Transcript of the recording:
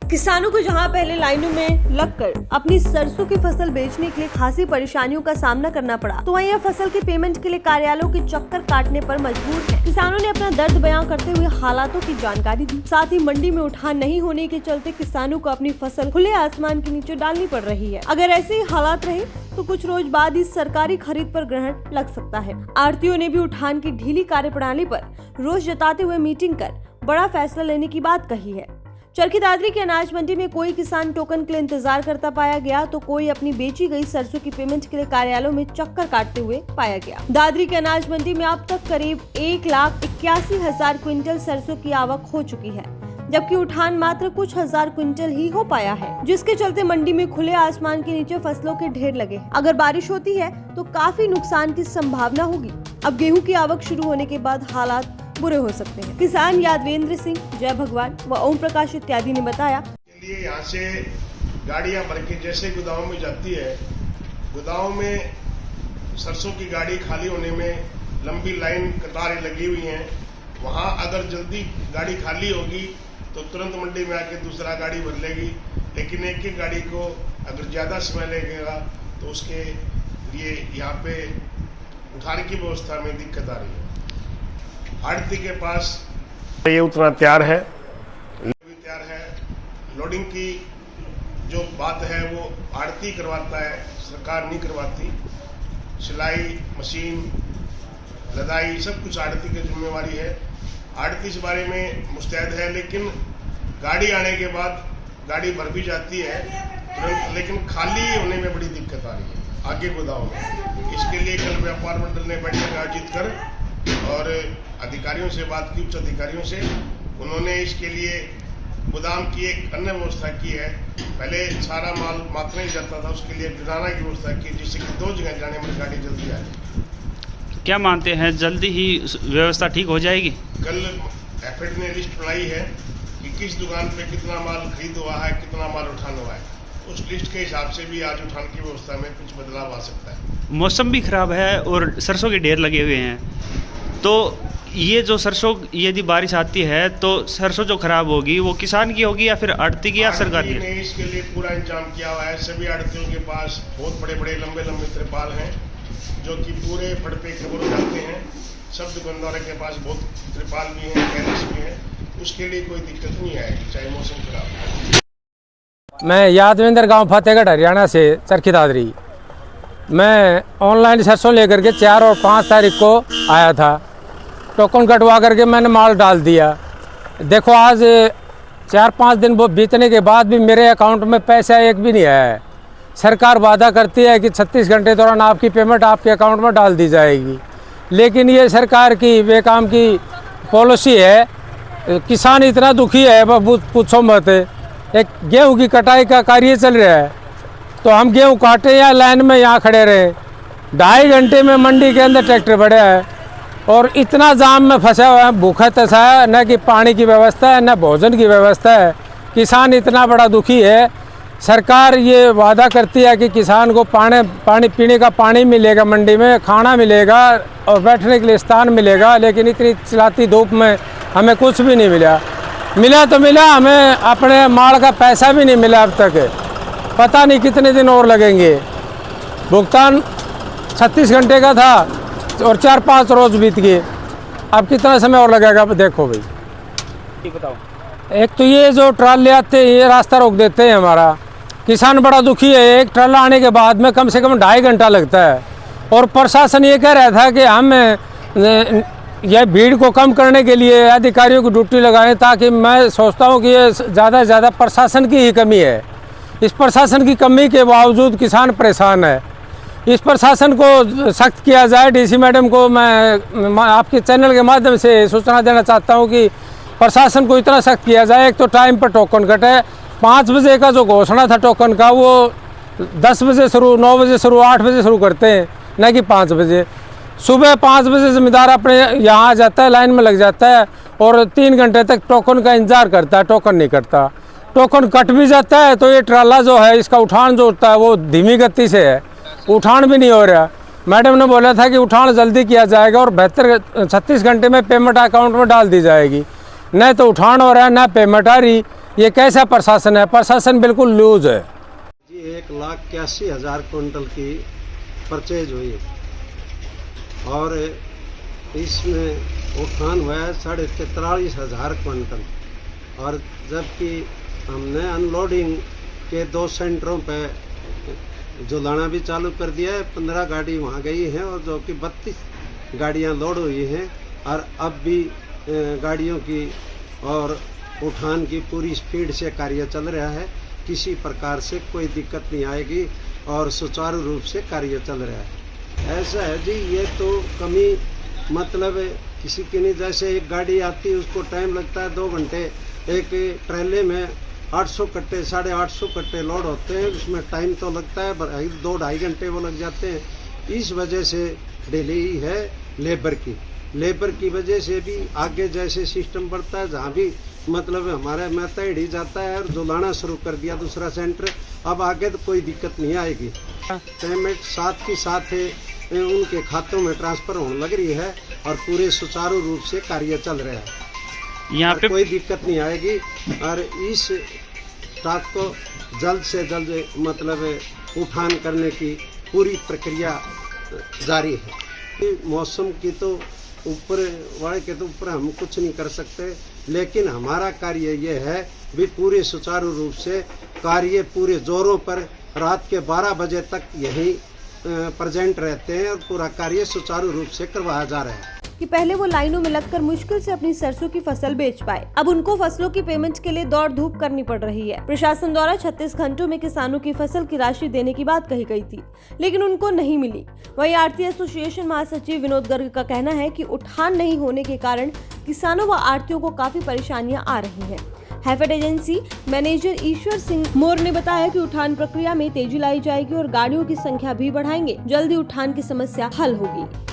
किसानों को जहां पहले लाइनों में लगकर अपनी सरसों की फसल बेचने के लिए खासी परेशानियों का सामना करना पड़ा, तो वहीं फसल की पेमेंट के लिए कार्यालयों के चक्कर काटने पर मजबूर है। किसानों ने अपना दर्द बयां करते हुए हालातों की जानकारी दी। साथ ही मंडी में उठान नहीं होने के चलते किसानों को अपनी फसल खुले आसमान के नीचे डालनी पड़ रही है। अगर ऐसे ही हालात रहे तो कुछ रोज बाद ही सरकारी खरीद पर ग्रहण लग सकता है। आढ़तियों ने भी उठान की ढीली कार्यप्रणाली पर रोष जताते हुए मीटिंग कर बड़ा फैसला लेने की बात कही है। चरखी दादरी के अनाज मंडी में कोई किसान टोकन के लिए इंतजार करता पाया गया, तो कोई अपनी बेची गई सरसों की पेमेंट के लिए कार्यालयों में चक्कर काटते हुए पाया गया। दादरी के अनाज मंडी में अब तक करीब 1,81,000 क्विंटल सरसों की आवक हो चुकी है, जबकि उठान मात्र कुछ हजार क्विंटल ही हो पाया है, जिसके चलते मंडी में खुले आसमान के नीचे फसलों के ढेर लगे। अगर बारिश होती है तो काफी नुकसान की संभावना होगी। अब गेहूं की आवक शुरू होने के बाद हालात बुरे हो सकते हैं। किसान यादवेंद्र सिंह, जय भगवान व ओम प्रकाश इत्यादि ने बताया, लिए यहाँ से गाड़ियां भर के जैसे गोदाम में जाती है, गोदाम में सरसों की गाड़ी खाली होने में लंबी लाइन कतारें लगी हुई हैं। वहां अगर जल्दी गाड़ी खाली होगी तो तुरंत मंडी में आके दूसरा गाड़ी भर लेगी, लेकिन एक एक गाड़ी को अगर ज्यादा समय लगेगा तो उसके लिए यहाँ पे उठाने की व्यवस्था में दिक्कत आ रही है। आढ़ती के पास ये उतना तैयार है, लोडिंग की जो बात है वो आढ़ती करवाता है, सरकार नहीं करवाती। सिलाई मशीन, लदाई सब कुछ आढ़ती की जिम्मेवारी है। आढ़ती इस बारे में मुस्तैद है, लेकिन गाड़ी आने के बाद गाड़ी भर भी जाती है तुरंत, लेकिन खाली होने में बड़ी दिक्कत आ रही है आगे गोदाम में। इसके लिए कल व्यापार मंडल ने बैठक आयोजित कर और अधिकारियों से बात की, उच्च अधिकारियों से। उन्होंने इसके लिए गोदाम की एक अन्य व्यवस्था की है। पहले सारा माल मात्रा ही जाता था, उसके लिए गिराना की व्यवस्था की, जिससे कि 2 जगह जाने में गाड़ी जल्दी आ जाए। क्या मानते हैं जल्दी ही व्यवस्था ठीक हो जाएगी? कल एफएड ने लिस्ट बनाई है कि किस दुकान पे कितना माल खरीद हुआ है, कितना माल उठान हुआ है। उस लिस्ट के हिसाब से भी आज उठान की व्यवस्था में कुछ बदलाव आ सकता है। मौसम भी खराब है और सरसों के ढेर लगे हुए हैं, तो ये जो सरसों यदि बारिश आती है तो सरसों जो खराब होगी वो किसान की होगी या फिर आढ़ती की या सरकार की? ने इसके लिए पूरा इंतजाम किया हुआ है। सभी आढ़तियों के पास बहुत बड़े बड़े लंबे लंबे त्रिपाल हैं जो कि पूरे फड़ पे कवर हो जाते हैं। सब दुकानदारों के पास बहुत त्रिपाल भी हैं, कैरेस भी हैं, उसके लिए कोई दिक्कत नहीं आएगी चाहे मौसम खराब हो। मैं यादवेंद्र, गांव फतेहगढ़, हरियाणा से चरखी दादरी। मैं ऑनलाइन सरसों लेकर के 4 और 5 तारीख को आया था। टोकन कटवा करके मैंने माल डाल दिया। देखो आज 4-5 दिन वो बीतने के बाद भी मेरे अकाउंट में पैसा एक भी नहीं आया है। सरकार वादा करती है कि 36 घंटे दौरान आपकी पेमेंट आपके अकाउंट में डाल दी जाएगी, लेकिन ये सरकार की बेकाम की पॉलिसी है। किसान इतना दुखी है, पूछो मत। एक गेहूँ की कटाई का कार्य चल रहा है, तो हम गेहूँ काटे या लाइन में यहाँ खड़े रहे। 2.5 घंटे में मंडी के अंदर ट्रैक्टर बढ़ा है और इतना जाम में फंसा हुआ है, भूखा तसा है, न कि पानी की व्यवस्था है न भोजन की व्यवस्था है। किसान इतना बड़ा दुखी है। सरकार ये वादा करती है कि किसान को पानी पीने का पानी मिलेगा, मंडी में खाना मिलेगा और बैठने के लिए स्थान मिलेगा, लेकिन इतनी चिल्लाती धूप में हमें कुछ भी नहीं मिला। मिला तो मिला, हमें अपने माल का पैसा भी नहीं मिला अब तक। पता नहीं कितने दिन और लगेंगे। भुगतान 36 घंटे का था और 4-5 रोज बीत गए। अब कितना समय और लगेगा? अब देखो भाई, बताओ। एक तो ये जो ट्राले आते हैं ये रास्ता रोक देते हैं हमारा। किसान बड़ा दुखी है। एक ट्राला आने के बाद में कम से कम 2.5 घंटा लगता है। और प्रशासन ये कह रहा था कि हम यह भीड़ को कम करने के लिए अधिकारियों की ड्यूटी लगाएं, ताकि मैं सोचता हूँ कि ये ज़्यादा से ज़्यादा प्रशासन की ही कमी है। इस प्रशासन की कमी के बावजूद किसान परेशान है। इस प्रशासन को सख्त किया जाए। डीसी मैडम को मैं आपके चैनल के माध्यम से सूचना देना चाहता हूं कि प्रशासन को इतना सख्त किया जाए। एक तो टाइम पर टोकन कटे। 5 बजे का जो घोषणा था टोकन का, वो 10 बजे शुरू, 9 बजे शुरू, 8 बजे शुरू करते हैं, न कि 5 बजे। सुबह 5 बजे जिम्मेदार अपने यहाँ आ जाता है, लाइन में लग जाता है और 3 घंटे तक टोकन का इंतजार करता है, टोकन नहीं करता। टोकन कट भी जाता है तो ये ट्राला जो है, इसका उठान जो होता है वो धीमी गति से है, उठान भी नहीं हो रहा। मैडम ने बोला था कि उठान जल्दी किया जाएगा और 36 घंटे में पेमेंट अकाउंट में डाल दी जाएगी। न तो उठान हो रहा है, न पेमेंट आ रही। ये कैसा प्रशासन है? प्रशासन बिल्कुल लूज है जी। 1,81,000 क्विंटल की परचेज हुई और इसमें उठान हुआ है 43,500 क्विंटल, और जबकि हमने अनलोडिंग के 2 सेंटरों पे जुलाना भी चालू कर दिया है। 15 गाड़ी वहाँ गई हैं और जो कि 32 गाड़ियाँ लोड हुई हैं, और अब भी गाड़ियों की और उठान की पूरी स्पीड से कार्य चल रहा है। किसी प्रकार से कोई दिक्कत नहीं आएगी और सुचारू रूप से कार्य चल रहा है। ऐसा है जी, ये तो कमी मतलब किसी की नहीं। जैसे एक गाड़ी आती है उसको टाइम लगता है 2 घंटे, एक ट्रेले में 800 कट्टे 850 कट्टे लोड होते हैं, उसमें टाइम तो लगता है 2-2.5 घंटे वो लग जाते हैं। इस वजह से डिले है लेबर की वजह से भी आगे जैसे सिस्टम बढ़ता है, जहाँ भी मतलब हमारे महता हिड़ी जाता है और जुलाना शुरू कर दिया दूसरा सेंटर, अब आगे तो कोई दिक्कत नहीं आएगी। पेमेंट साथ के साथ उनके खातों में ट्रांसफर होने लग रही है और पूरे सुचारू रूप से कार्य चल रहा है। यहाँ पे कोई दिक्कत नहीं आएगी और इस स्टॉक को जल्द से जल्द मतलब उठान करने की पूरी प्रक्रिया जारी है। मौसम की तो ऊपर वाले के तो ऊपर हम कुछ नहीं कर सकते, लेकिन हमारा कार्य ये है भी पूरे सुचारू रूप से कार्य पूरे जोरों पर रात के 12 बजे तक यहीं प्रेजेंट रहते हैं और पूरा कार्य सुचारू रूप से करवाया जा रहा है। कि पहले वो लाइनों में लगकर मुश्किल से अपनी सरसों की फसल बेच पाए, अब उनको फसलों की पेमेंट के लिए दौड़ धूप करनी पड़ रही है। प्रशासन द्वारा 36 घंटों में किसानों की फसल की राशि देने की बात कही गई थी, लेकिन उनको नहीं मिली। वहीं आढ़ती एसोसिएशन महासचिव विनोद गर्ग का कहना है कि उठान नहीं होने के कारण किसानों व आढ़तियों को काफी परेशानियां आ रही हैं। हैफेड एजेंसी मैनेजर ईश्वर सिंह मोर ने बताया कि उठान प्रक्रिया में तेजी लाई जाएगी और गाड़ियों की संख्या भी बढ़ाएंगे। जल्दी उठान की समस्या हल होगी।